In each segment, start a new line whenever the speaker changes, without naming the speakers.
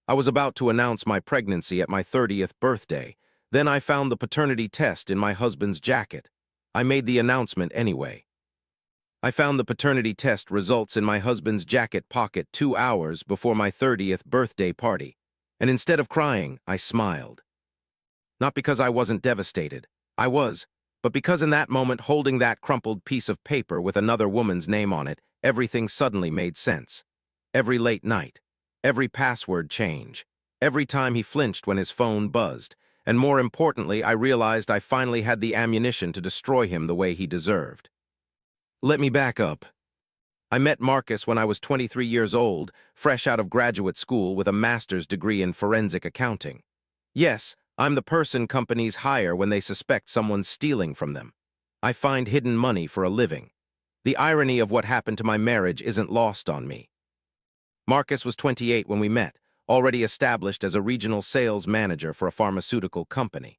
I was about to announce my pregnancy at my 30th birthday. Then I found the paternity test in my husband's jacket. I made the announcement anyway. I found the paternity test results in my husband's jacket pocket 2 hours before my 30th birthday party. And instead of crying, I smiled. Not because I wasn't devastated. I was. But because in that moment, holding that crumpled piece of paper with another woman's name on it, everything suddenly made sense. Every late night, every password change, every time he flinched when his phone buzzed, and more importantly, I realized I finally had the ammunition to destroy him the way he deserved. Let me back up. I met Marcus when I was 23 years old, fresh out of graduate school with a master's degree in forensic accounting. Yes, I'm the person companies hire when they suspect someone's stealing from them. I find hidden money for a living. The irony of what happened to my marriage isn't lost on me. Marcus was 28 when we met, already established as a regional sales manager for a pharmaceutical company.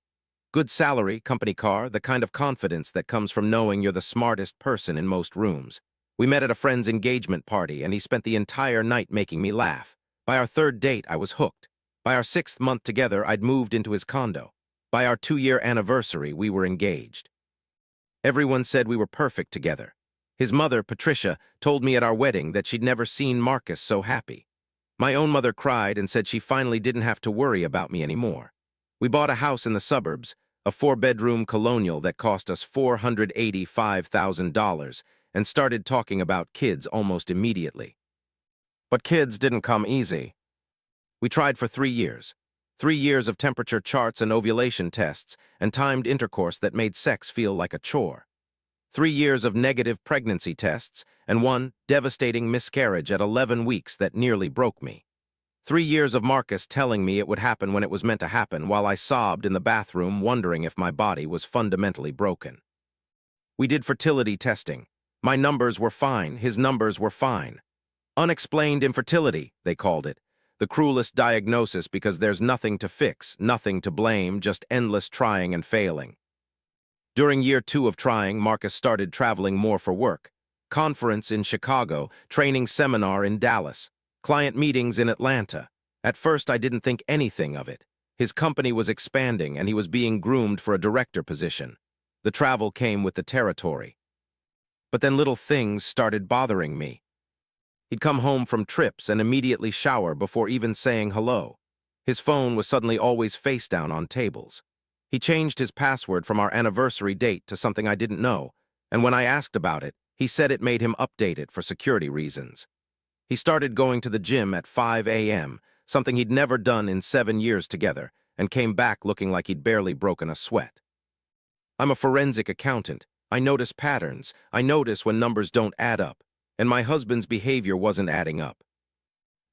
Good salary, company car, the kind of confidence that comes from knowing you're the smartest person in most rooms. We met at a friend's engagement party, and he spent the entire night making me laugh. By our third date, I was hooked. By our 6th month together, I'd moved into his condo. By our 2-year anniversary, we were engaged. Everyone said we were perfect together. His mother, Patricia, told me at our wedding that she'd never seen Marcus so happy. My own mother cried and said she finally didn't have to worry about me anymore. We bought a house in the suburbs, a 4-bedroom colonial that cost us $485,000, and started talking about kids almost immediately. But kids didn't come easy. We tried for 3 years. 3 years of temperature charts and ovulation tests, and timed intercourse that made sex feel like a chore. 3 years of negative pregnancy tests, and one devastating miscarriage at 11 weeks that nearly broke me. 3 years of Marcus telling me it would happen when it was meant to happen, while I sobbed in the bathroom wondering if my body was fundamentally broken. We did fertility testing. My numbers were fine, his numbers were fine. Unexplained infertility, they called it. The cruelest diagnosis because there's nothing to fix, nothing to blame, just endless trying and failing. During year 2 of trying, Marcus started traveling more for work. Conference in Chicago, training seminar in Dallas, client meetings in Atlanta. At first, I didn't think anything of it. His company was expanding and he was being groomed for a director position. The travel came with the territory. But then little things started bothering me. He'd come home from trips and immediately shower before even saying hello. His phone was suddenly always face down on tables. He changed his password from our anniversary date to something I didn't know, and when I asked about it, he said it made him update it for security reasons. He started going to the gym at 5 a.m., something he'd never done in 7 years together, and came back looking like he'd barely broken a sweat. I'm a forensic accountant. I notice patterns. I notice when numbers don't add up, and my husband's behavior wasn't adding up.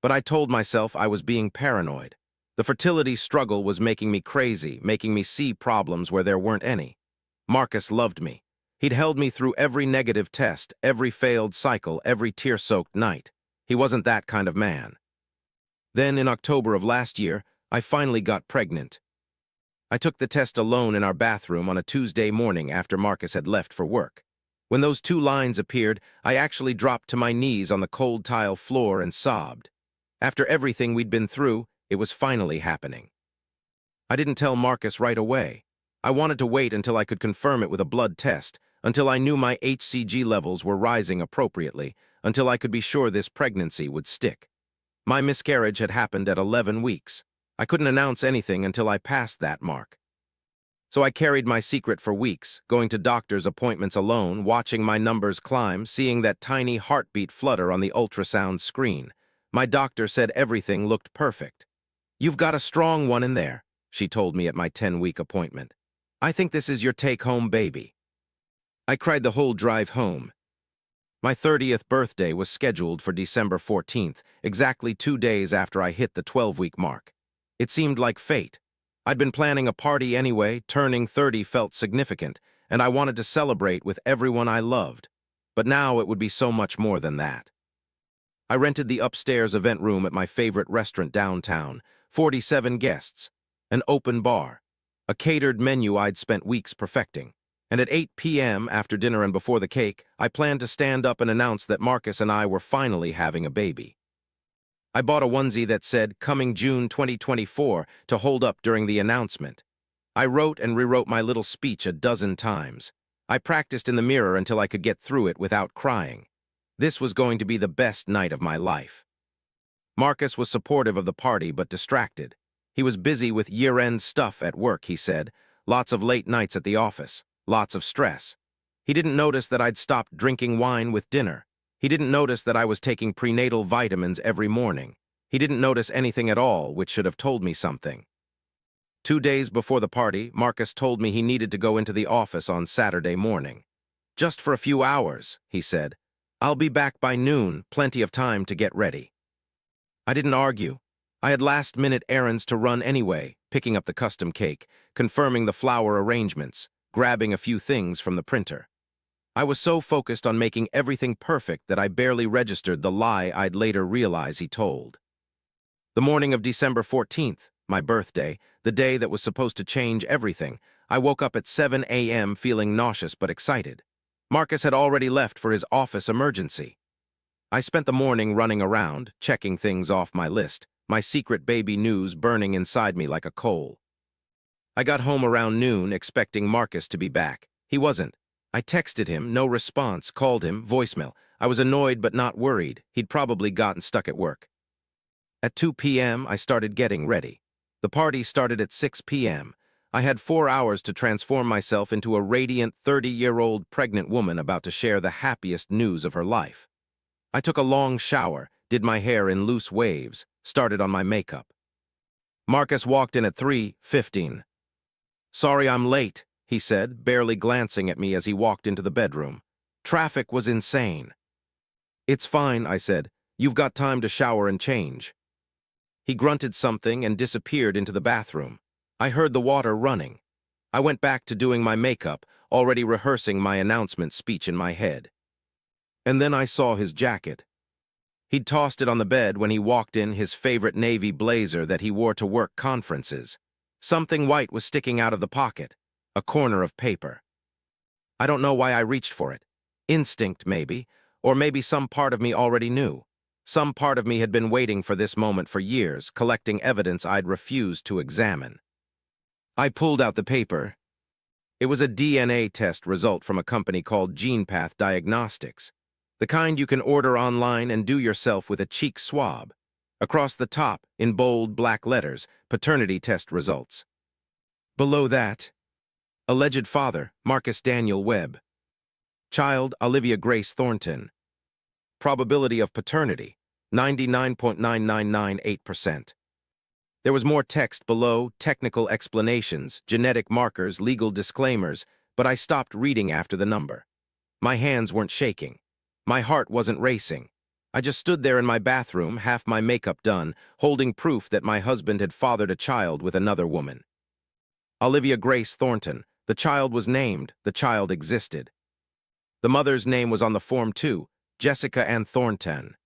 But I told myself I was being paranoid. The fertility struggle was making me crazy, making me see problems where there weren't any. Marcus loved me. He'd held me through every negative test, every failed cycle, every tear-soaked night. He wasn't that kind of man. Then, in October of last year, I finally got pregnant. I took the test alone in our bathroom on a Tuesday morning after Marcus had left for work. When those 2 lines appeared, I actually dropped to my knees on the cold tile floor and sobbed. After everything we'd been through, it was finally happening. I didn't tell Marcus right away. I wanted to wait until I could confirm it with a blood test, until I knew my HCG levels were rising appropriately, until I could be sure this pregnancy would stick. My miscarriage had happened at 11 weeks. I couldn't announce anything until I passed that mark. So I carried my secret for weeks, going to doctor's appointments alone, watching my numbers climb, seeing that tiny heartbeat flutter on the ultrasound screen. My doctor said everything looked perfect. "You've got a strong one in there," she told me at my 10-week appointment. "I think this is your take-home baby." I cried the whole drive home. My 30th birthday was scheduled for December 14th, exactly 2 days after I hit the 12-week mark. It seemed like fate. I'd been planning a party anyway, turning 30 felt significant, and I wanted to celebrate with everyone I loved. But now it would be so much more than that. I rented the upstairs event room at my favorite restaurant downtown, 47 guests, an open bar, a catered menu I'd spent weeks perfecting. And at 8 p.m., after dinner and before the cake, I planned to stand up and announce that Marcus and I were finally having a baby. I bought a onesie that said, "Coming June 2024," to hold up during the announcement. I wrote and rewrote my little speech a dozen times. I practiced in the mirror until I could get through it without crying. This was going to be the best night of my life. Marcus was supportive of the party but distracted. He was busy with year-end stuff at work, he said. Lots of late nights at the office. Lots of stress. He didn't notice that I'd stopped drinking wine with dinner. He didn't notice that I was taking prenatal vitamins every morning. He didn't notice anything at all, which should have told me something. 2 days before the party, Marcus told me he needed to go into the office on Saturday morning. "Just for a few hours," he said. "I'll be back by noon, plenty of time to get ready." I didn't argue. I had last-minute errands to run anyway, picking up the custom cake, confirming the flower arrangements, grabbing a few things from the printer. I was so focused on making everything perfect that I barely registered the lie I'd later realize he told. The morning of December 14th, my birthday, the day that was supposed to change everything, I woke up at 7 a.m. feeling nauseous but excited. Marcus had already left for his office emergency. I spent the morning running around, checking things off my list, my secret baby news burning inside me like a coal. I got home around noon expecting Marcus to be back. He wasn't. I texted him, no response, called him, voicemail. I was annoyed but not worried. He'd probably gotten stuck at work. At 2 p.m., I started getting ready. The party started at 6 p.m. I had 4 hours to transform myself into a radiant 30-year-old pregnant woman about to share the happiest news of her life. I took a long shower, did my hair in loose waves, started on my makeup. Marcus walked in at 3:15. "Sorry I'm late," he said, barely glancing at me as he walked into the bedroom. "Traffic was insane." "It's fine," I said. "You've got time to shower and change." He grunted something and disappeared into the bathroom. I heard the water running. I went back to doing my makeup, already rehearsing my announcement speech in my head. And then I saw his jacket. He'd tossed it on the bed when he walked in, his favorite navy blazer that he wore to work conferences. Something white was sticking out of the pocket, a corner of paper. I don't know why I reached for it. Instinct, maybe, or maybe some part of me already knew. Some part of me had been waiting for this moment for years, collecting evidence I'd refused to examine. I pulled out the paper. It was a DNA test result from a company called GenePath Diagnostics, the kind you can order online and do yourself with a cheek swab. Across the top, in bold black letters, paternity test results. Below that, alleged father, Marcus Daniel Webb. Child, Olivia Grace Thornton. Probability of paternity, 99.9998%. There was more text below, technical explanations, genetic markers, legal disclaimers, but I stopped reading after the number. My hands weren't shaking. My heart wasn't racing. I just stood there in my bathroom, half my makeup done, holding proof that my husband had fathered a child with another woman. Olivia Grace Thornton. The child was named. The child existed. The mother's name was on the form too, Jessica Ann Thornton.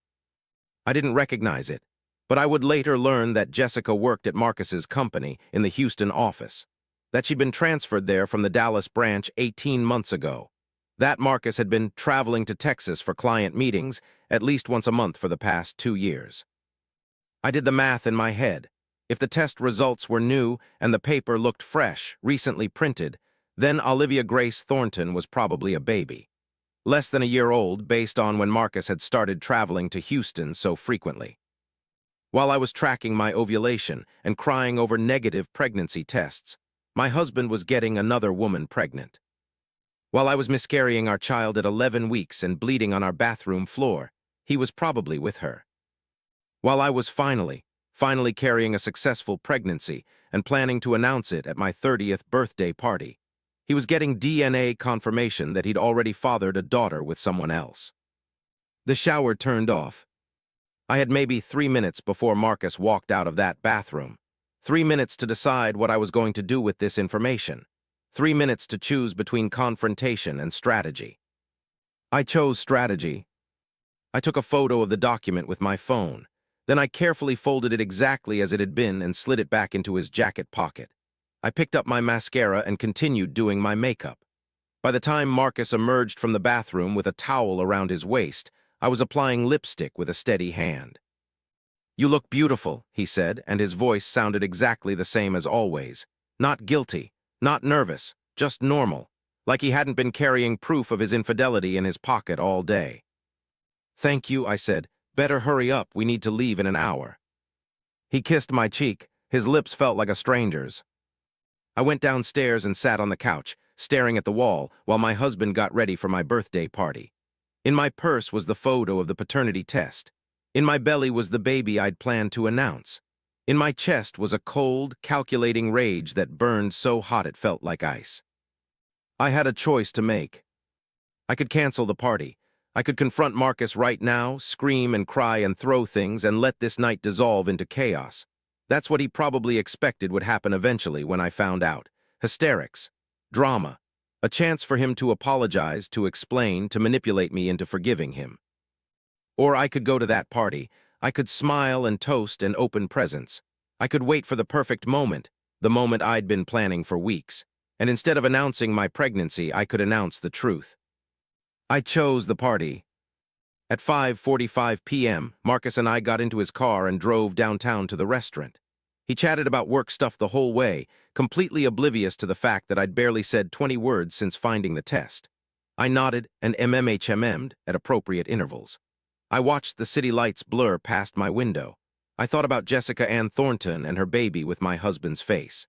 I didn't recognize it, but I would later learn that Jessica worked at Marcus's company in the Houston office, that she'd been transferred there from the Dallas branch 18 months ago. That Marcus had been traveling to Texas for client meetings at least once a month for the past 2 years. I did the math in my head. If the test results were new and the paper looked fresh, recently printed, then Olivia Grace Thornton was probably a baby. Less than a year old, based on when Marcus had started traveling to Houston so frequently. While I was tracking my ovulation and crying over negative pregnancy tests, my husband was getting another woman pregnant. While I was miscarrying our child at 11 weeks and bleeding on our bathroom floor, he was probably with her. While I was finally carrying a successful pregnancy and planning to announce it at my 30th birthday party, he was getting DNA confirmation that he'd already fathered a daughter with someone else. The shower turned off. I had maybe 3 minutes before Marcus walked out of that bathroom. 3 minutes to decide what I was going to do with this information. 3 minutes to choose between confrontation and strategy. I chose strategy. I took a photo of the document with my phone. Then I carefully folded it exactly as it had been and slid it back into his jacket pocket. I picked up my mascara and continued doing my makeup. By the time Marcus emerged from the bathroom with a towel around his waist, I was applying lipstick with a steady hand. "You look beautiful," he said, and his voice sounded exactly the same as always. Not guilty, not nervous, just normal, like he hadn't been carrying proof of his infidelity in his pocket all day. "Thank you," I said. "Better hurry up, we need to leave in an hour." He kissed my cheek. His lips felt like a stranger's. I went downstairs and sat on the couch, staring at the wall, while my husband got ready for my birthday party. In my purse was the photo of the paternity test. In my belly was the baby I'd planned to announce. In my chest was a cold, calculating rage that burned so hot it felt like ice. I had a choice to make. I could cancel the party. I could confront Marcus right now, scream and cry and throw things, and let this night dissolve into chaos. That's what he probably expected would happen eventually when I found out. Hysterics. Drama. A chance for him to apologize, to explain, to manipulate me into forgiving him. Or I could go to that party. I could smile and toast and open presents. I could wait for the perfect moment, the moment I'd been planning for weeks. And instead of announcing my pregnancy, I could announce the truth. I chose the party. At 5:45 p.m., Marcus and I got into his car and drove downtown to the restaurant. He chatted about work stuff the whole way, completely oblivious to the fact that I'd barely said 20 words since finding the test. I nodded and mm'd at appropriate intervals. I watched the city lights blur past my window. I thought about Jessica Ann Thornton and her baby with my husband's face.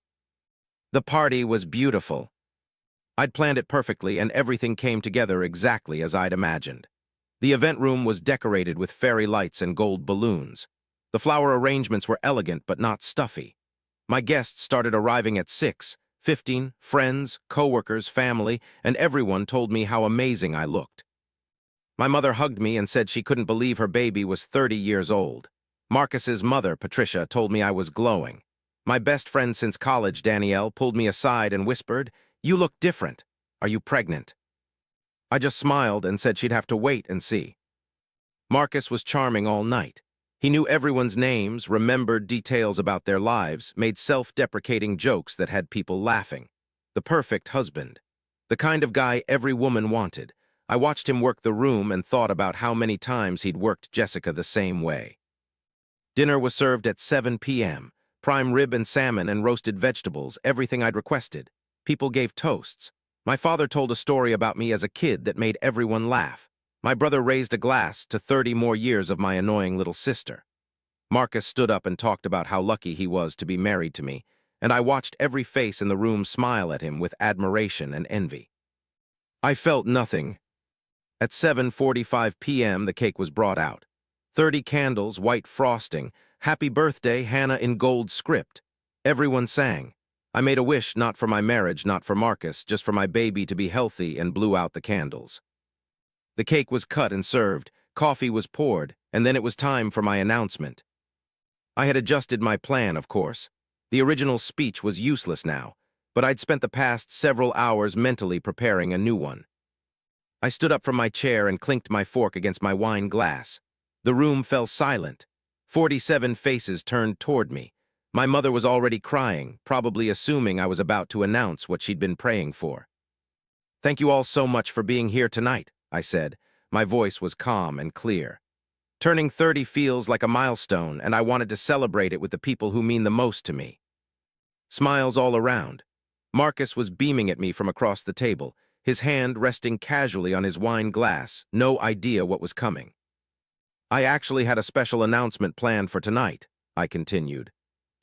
The party was beautiful. I'd planned it perfectly, and everything came together exactly as I'd imagined. The event room was decorated with fairy lights and gold balloons. The flower arrangements were elegant but not stuffy. My guests started arriving at 6:15, friends, coworkers, family, and everyone told me how amazing I looked. My mother hugged me and said she couldn't believe her baby was 30 years old. Marcus's mother, Patricia, told me I was glowing. My best friend since college, Danielle, pulled me aside and whispered, "You look different. Are you pregnant?" I just smiled and said she'd have to wait and see. Marcus was charming all night. He knew everyone's names, remembered details about their lives, made self-deprecating jokes that had people laughing. The perfect husband. The kind of guy every woman wanted. I watched him work the room and thought about how many times he'd worked Jessica the same way. Dinner was served at 7 p.m. Prime rib and salmon and roasted vegetables, everything I'd requested. People gave toasts. My father told a story about me as a kid that made everyone laugh. My brother raised a glass to 30 more years of my annoying little sister. Marcus stood up and talked about how lucky he was to be married to me, and I watched every face in the room smile at him with admiration and envy. I felt nothing. At 7:45 p.m., the cake was brought out. 30 candles, white frosting, "Happy Birthday, Hannah" in gold script. Everyone sang. I made a wish not for my marriage, not for Marcus, just for my baby to be healthy, and blew out the candles. The cake was cut and served, coffee was poured, and then it was time for my announcement. I had adjusted my plan, of course. The original speech was useless now, but I'd spent the past several hours mentally preparing a new one. I stood up from my chair and clinked my fork against my wine glass. The room fell silent. 47 faces turned toward me. My mother was already crying, probably assuming I was about to announce what she'd been praying for. "Thank you all so much for being here tonight," I said. My voice was calm and clear. Turning 30 feels like a milestone, and I wanted to celebrate it with the people who mean the most to me. Smiles all around. Marcus was beaming at me from across the table, his hand resting casually on his wine glass, no idea what was coming. "I actually had a special announcement planned for tonight," I continued.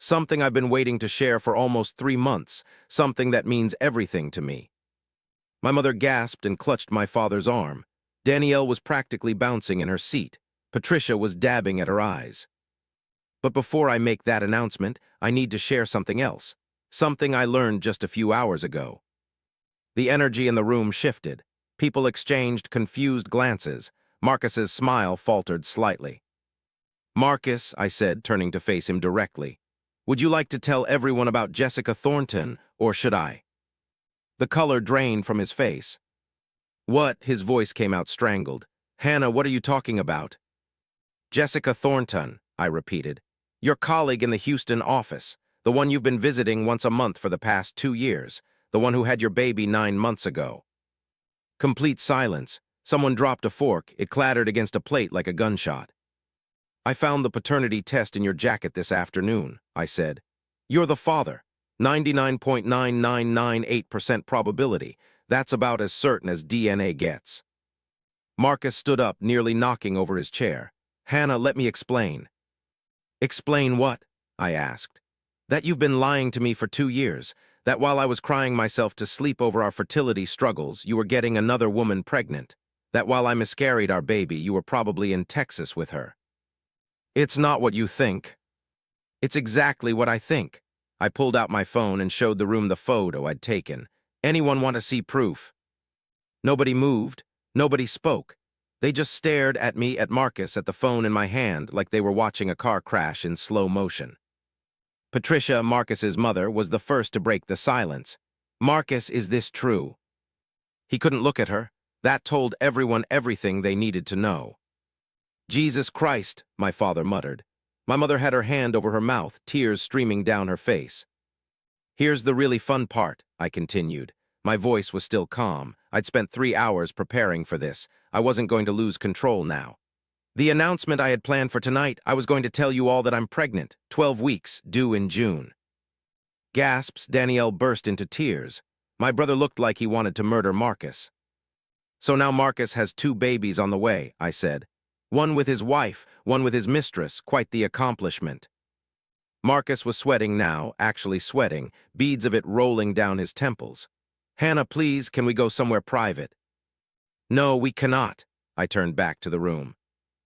"Something I've been waiting to share for almost 3 months, something that means everything to me." My mother gasped and clutched my father's arm. Danielle was practically bouncing in her seat. Patricia was dabbing at her eyes. "But before I make that announcement, I need to share something else. Something I learned just a few hours ago." The energy in the room shifted. People exchanged confused glances. Marcus's smile faltered slightly. "Marcus," I said, turning to face him directly, "would you like to tell everyone about Jessica Thornton, or should I?" The color drained from his face. "What?" His voice came out strangled. "Hannah, what are you talking about?" "Jessica Thornton," I repeated. "Your colleague in the Houston office, the one you've been visiting once a month for the past 2 years, the one who had your baby 9 months ago." Complete silence. Someone dropped a fork. It clattered against a plate like a gunshot. I found the paternity test in your jacket this afternoon, I said. You're the father. 99.9998% probability. That's about as certain as DNA gets. Marcus stood up, nearly knocking over his chair. Hannah, let me explain. Explain what? I asked. That you've been lying to me for 2 years. That while I was crying myself to sleep over our fertility struggles, you were getting another woman pregnant. That while I miscarried our baby, you were probably in Texas with her. It's not what you think. It's exactly what I think. I pulled out my phone and showed the room the photo I'd taken. Anyone want to see proof? Nobody moved. Nobody spoke. They just stared at me, at Marcus, at the phone in my hand, like they were watching a car crash in slow motion. Patricia, Marcus's mother, was the first to break the silence. Marcus, is this true? He couldn't look at her. That told everyone everything they needed to know. Jesus Christ, my father muttered. My mother had her hand over her mouth, tears streaming down her face. Here's the really fun part, I continued. My voice was still calm. I'd spent 3 hours preparing for this. I wasn't going to lose control now. The announcement I had planned for tonight, I was going to tell you all that I'm pregnant, 12 weeks, due in June. Gasps, Danielle burst into tears. My brother looked like he wanted to murder Marcus. So now Marcus has 2 babies on the way, I said. One with his wife, one with his mistress, quite the accomplishment. Marcus was sweating now, actually sweating, beads of it rolling down his temples. Hannah, please, can we go somewhere private? No, we cannot. I turned back to the room.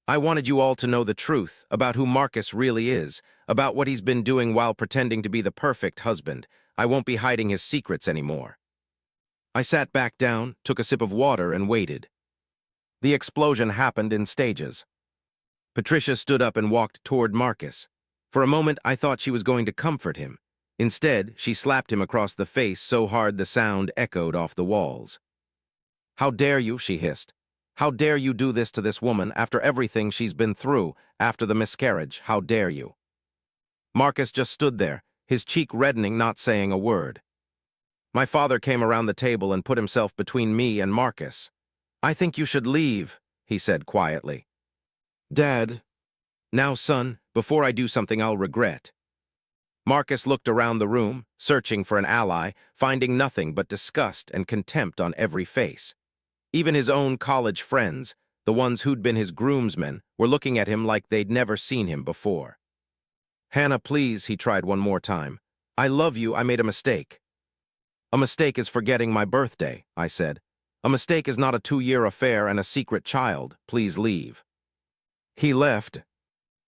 I wanted you all to know the truth about who Marcus really is, about what he's been doing while pretending to be the perfect husband. I won't be hiding his secrets anymore. I sat back down, took a sip of water, and waited. The explosion happened in stages. Patricia stood up and walked toward Marcus. For a moment, I thought she was going to comfort him. Instead, she slapped him across the face so hard the sound echoed off the walls. How dare you, she hissed. How dare you do this to this woman after everything she's been through, after the miscarriage? How dare you? Marcus just stood there, his cheek reddening, not saying a word. My father came around the table and put himself between me and Marcus. I think you should leave, he said quietly. Dad. Now, son, before I do something I'll regret. Marcus looked around the room, searching for an ally, finding nothing but disgust and contempt on every face. Even his own college friends, the ones who'd been his groomsmen, were looking at him like they'd never seen him before. Hannah, please, he tried one more time. I love you, I made a mistake. A mistake is forgetting my birthday, I said. A mistake is not a 2-year affair and a secret child. Please leave. He left.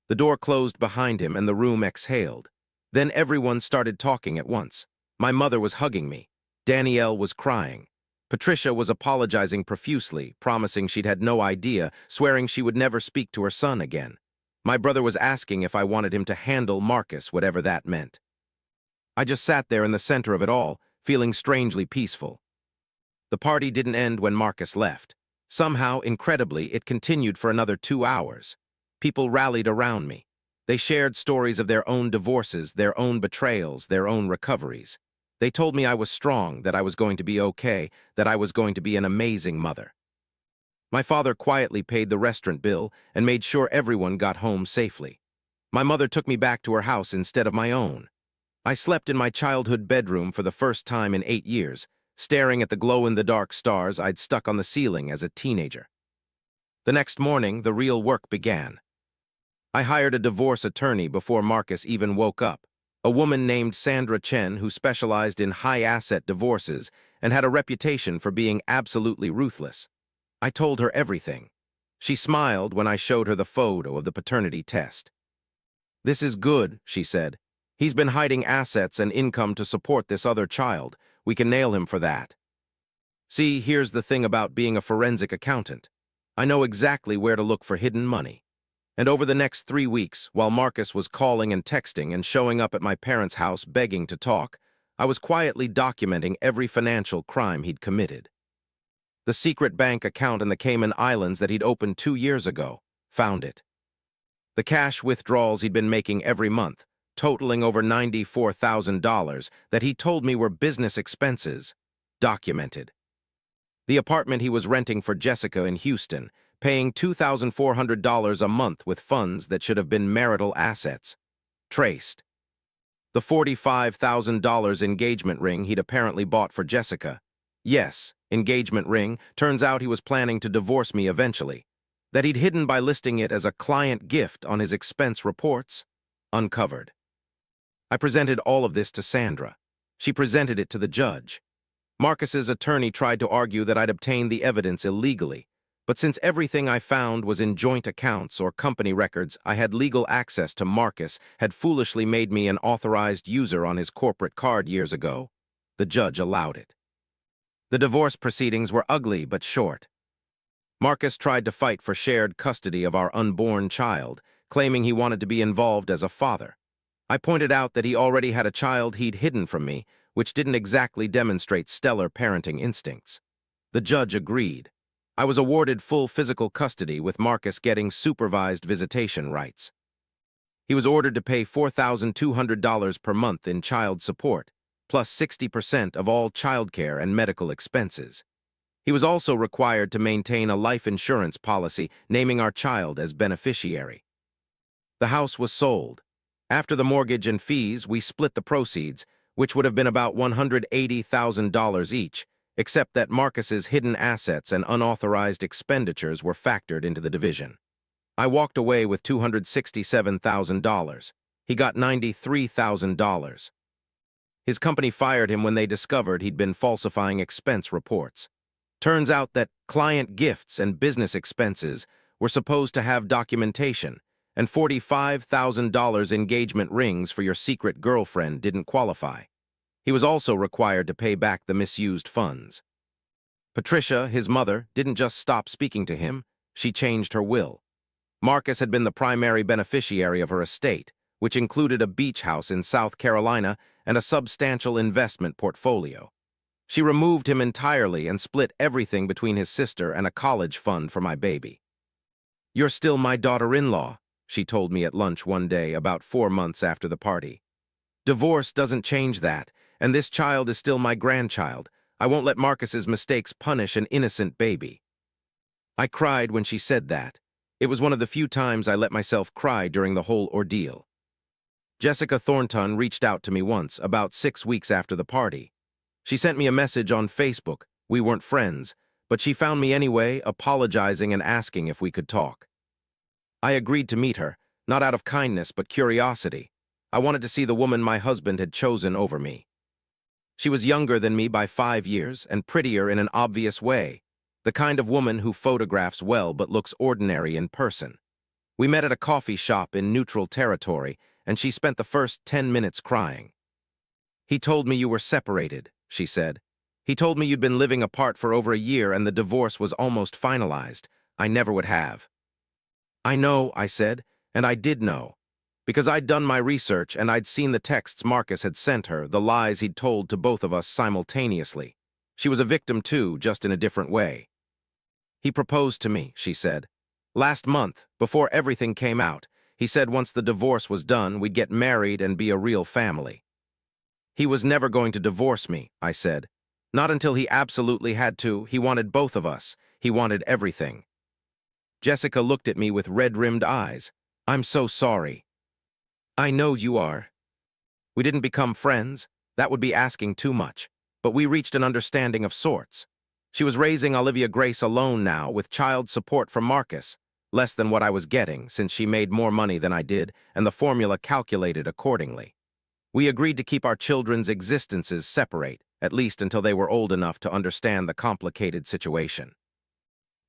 The door closed behind him and the room exhaled. Then everyone started talking at once. My mother was hugging me. Danielle was crying. Patricia was apologizing profusely, promising she'd had no idea, swearing she would never speak to her son again. My brother was asking if I wanted him to handle Marcus, whatever that meant. I just sat there in the center of it all, feeling strangely peaceful. The party didn't end when Marcus left. Somehow, incredibly, it continued for another 2 hours. People rallied around me. They shared stories of their own divorces, their own betrayals, their own recoveries. They told me I was strong, that I was going to be okay, that I was going to be an amazing mother. My father quietly paid the restaurant bill and made sure everyone got home safely. My mother took me back to her house instead of my own. I slept in my childhood bedroom for the first time in 8 years, staring at the glow-in-the-dark stars I'd stuck on the ceiling as a teenager. The next morning, the real work began. I hired a divorce attorney before Marcus even woke up, a woman named Sandra Chen who specialized in high-asset divorces and had a reputation for being absolutely ruthless. I told her everything. She smiled when I showed her the photo of the paternity test. This is good, she said. He's been hiding assets and income to support this other child. We can nail him for that. See, here's the thing about being a forensic accountant. I know exactly where to look for hidden money. And over the next 3 weeks, while Marcus was calling and texting and showing up at my parents' house begging to talk, I was quietly documenting every financial crime he'd committed. The secret bank account in the Cayman Islands that he'd opened 2 years ago, found it. The cash withdrawals he'd been making every month, totaling over $94,000 that he told me were business expenses, documented. The apartment he was renting for Jessica in Houston, paying $2,400 a month with funds that should have been marital assets. Traced. The $45,000 engagement ring he'd apparently bought for Jessica. Yes, engagement ring. Turns out he was planning to divorce me eventually. That he'd hidden by listing it as a client gift on his expense reports. Uncovered. I presented all of this to Sandra. She presented it to the judge. Marcus's attorney tried to argue that I'd obtained the evidence illegally, but since everything I found was in joint accounts or company records, I had legal access to Marcus had foolishly made me an authorized user on his corporate card years ago. The judge allowed it. The divorce proceedings were ugly but short. Marcus tried to fight for shared custody of our unborn child, claiming he wanted to be involved as a father. I pointed out that he already had a child he'd hidden from me, which didn't exactly demonstrate stellar parenting instincts. The judge agreed. I was awarded full physical custody with Marcus getting supervised visitation rights. He was ordered to pay $4,200 per month in child support, plus 60% of all childcare and medical expenses. He was also required to maintain a life insurance policy naming our child as beneficiary. The house was sold. After the mortgage and fees, we split the proceeds, which would have been about $180,000 each, except that Marcus's hidden assets and unauthorized expenditures were factored into the division. I walked away with $267,000. He got $93,000. His company fired him when they discovered he'd been falsifying expense reports. Turns out that client gifts and business expenses were supposed to have documentation, and $45,000 engagement rings for your secret girlfriend didn't qualify. He was also required to pay back the misused funds. Patricia, his mother, didn't just stop speaking to him, she changed her will. Marcus had been the primary beneficiary of her estate, which included a beach house in South Carolina and a substantial investment portfolio. She removed him entirely and split everything between his sister and a college fund for my baby. "You're still my daughter-in-law," she told me at lunch one day about 4 months after the party. "Divorce doesn't change that, and this child is still my grandchild. I won't let Marcus's mistakes punish an innocent baby." I cried when she said that. It was one of the few times I let myself cry during the whole ordeal. Jessica Thornton reached out to me once, about 6 weeks after the party. She sent me a message on Facebook. We weren't friends, but she found me anyway, apologizing and asking if we could talk. I agreed to meet her, not out of kindness but curiosity. I wanted to see the woman my husband had chosen over me. She was younger than me by 5 years and prettier in an obvious way, the kind of woman who photographs well but looks ordinary in person. We met at a coffee shop in neutral territory, and she spent the first 10 minutes crying. "He told me you were separated," she said. "He told me you'd been living apart for over a year and the divorce was almost finalized. I never would have." "I know," I said, and I did know. Because I'd done my research and I'd seen the texts Marcus had sent her, the lies he'd told to both of us simultaneously. She was a victim too, just in a different way. "He proposed to me," she said. "Last month, before everything came out, he said once the divorce was done, we'd get married and be a real family." "He was never going to divorce me," I said. "Not until he absolutely had to. He wanted both of us. He wanted everything." Jessica looked at me with red-rimmed eyes. "I'm so sorry." "I know you are." We didn't become friends. That would be asking too much. But we reached an understanding of sorts. She was raising Olivia Grace alone now, with child support from Marcus, less than what I was getting, since she made more money than I did, and the formula calculated accordingly. We agreed to keep our children's existences separate, at least until they were old enough to understand the complicated situation.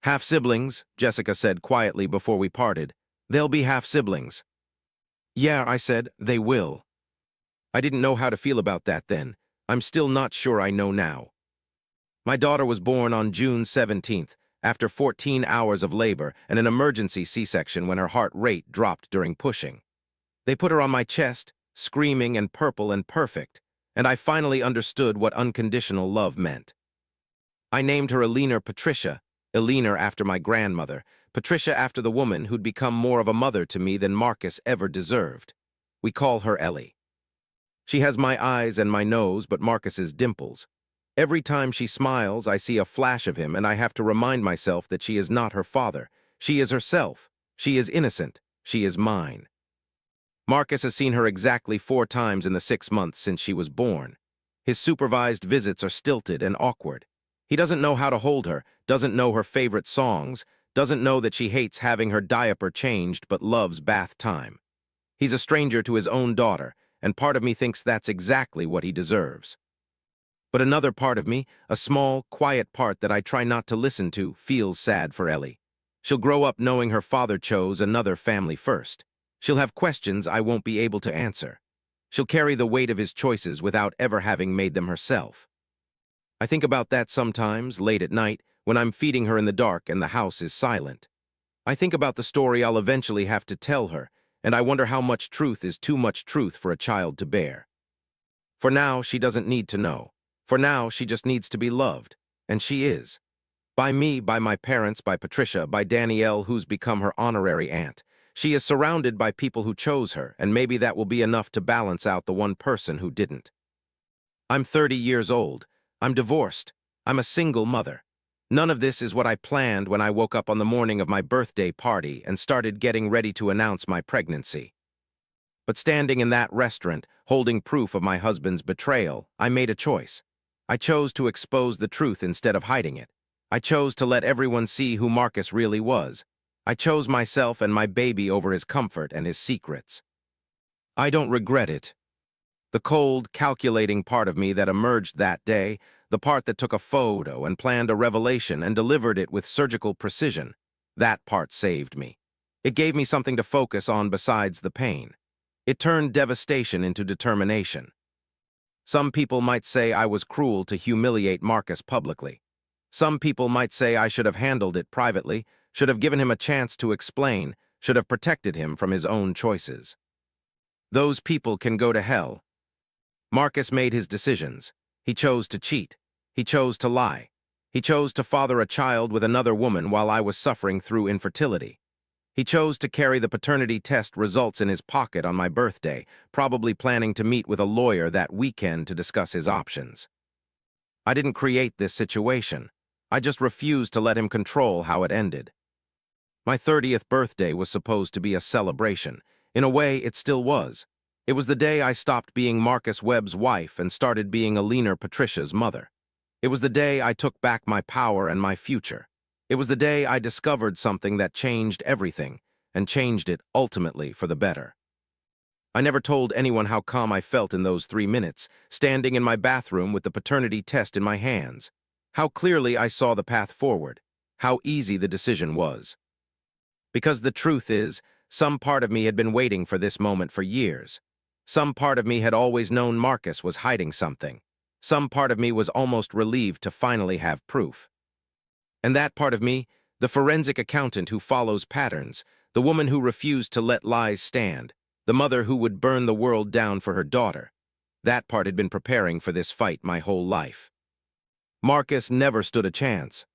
"Half-siblings," Jessica said quietly before we parted. "They'll be half-siblings." "Yeah," I said, "they will." I didn't know how to feel about that then. I'm still not sure I know now. My daughter was born on June 17th, after 14 hours of labor and an emergency C-section when her heart rate dropped during pushing. They put her on my chest, screaming and purple and perfect, and I finally understood what unconditional love meant. I named her Elena Patricia, Elena after my grandmother, Patricia after the woman who'd become more of a mother to me than Marcus ever deserved. We call her Ellie. She has my eyes and my nose, but Marcus's dimples. Every time she smiles, I see a flash of him, and I have to remind myself that she is not her father, She is herself. She is innocent. She is mine. Marcus has seen her exactly 4 times in the 6 months since she was born. His supervised visits are stilted and awkward. He doesn't know how to hold her, doesn't know her favorite songs, doesn't know that she hates having her diaper changed but loves bath time. He's a stranger to his own daughter, and part of me thinks that's exactly what he deserves. But another part of me, a small, quiet part that I try not to listen to, feels sad for Ellie. She'll grow up knowing her father chose another family first. She'll have questions I won't be able to answer. She'll carry the weight of his choices without ever having made them herself. I think about that sometimes, late at night, when I'm feeding her in the dark and the house is silent. I think about the story I'll eventually have to tell her, and I wonder how much truth is too much truth for a child to bear. For now, she doesn't need to know. For now, she just needs to be loved. And she is. By me, by my parents, by Patricia, by Danielle, who's become her honorary aunt. She is surrounded by people who chose her, and maybe that will be enough to balance out the one person who didn't. I'm 30 years old. I'm divorced. I'm a single mother. None of this is what I planned when I woke up on the morning of my birthday party and started getting ready to announce my pregnancy. But standing in that restaurant, holding proof of my husband's betrayal, I made a choice. I chose to expose the truth instead of hiding it. I chose to let everyone see who Marcus really was. I chose myself and my baby over his comfort and his secrets. I don't regret it. The cold, calculating part of me that emerged that day, the part that took a photo and planned a revelation and delivered it with surgical precision, that part saved me. It gave me something to focus on besides the pain. It turned devastation into determination. Some people might say I was cruel to humiliate Marcus publicly. Some people might say I should have handled it privately, should have given him a chance to explain, should have protected him from his own choices. Those people can go to hell. Marcus made his decisions. He chose to cheat. He chose to lie. He chose to father a child with another woman while I was suffering through infertility. He chose to carry the paternity test results in his pocket on my birthday, probably planning to meet with a lawyer that weekend to discuss his options. I didn't create this situation. I just refused to let him control how it ended. My 30th birthday was supposed to be a celebration. In a way, it still was. It was the day I stopped being Marcus Webb's wife and started being Alina Patricia's mother. It was the day I took back my power and my future. It was the day I discovered something that changed everything, and changed it ultimately for the better. I never told anyone how calm I felt in those 3 minutes, standing in my bathroom with the paternity test in my hands. How clearly I saw the path forward, how easy the decision was. Because the truth is, some part of me had been waiting for this moment for years. Some part of me had always known Marcus was hiding something. Some part of me was almost relieved to finally have proof. And that part of me, the forensic accountant who follows patterns, the woman who refused to let lies stand, the mother who would burn the world down for her daughter, that part had been preparing for this fight my whole life. Marcus never stood a chance.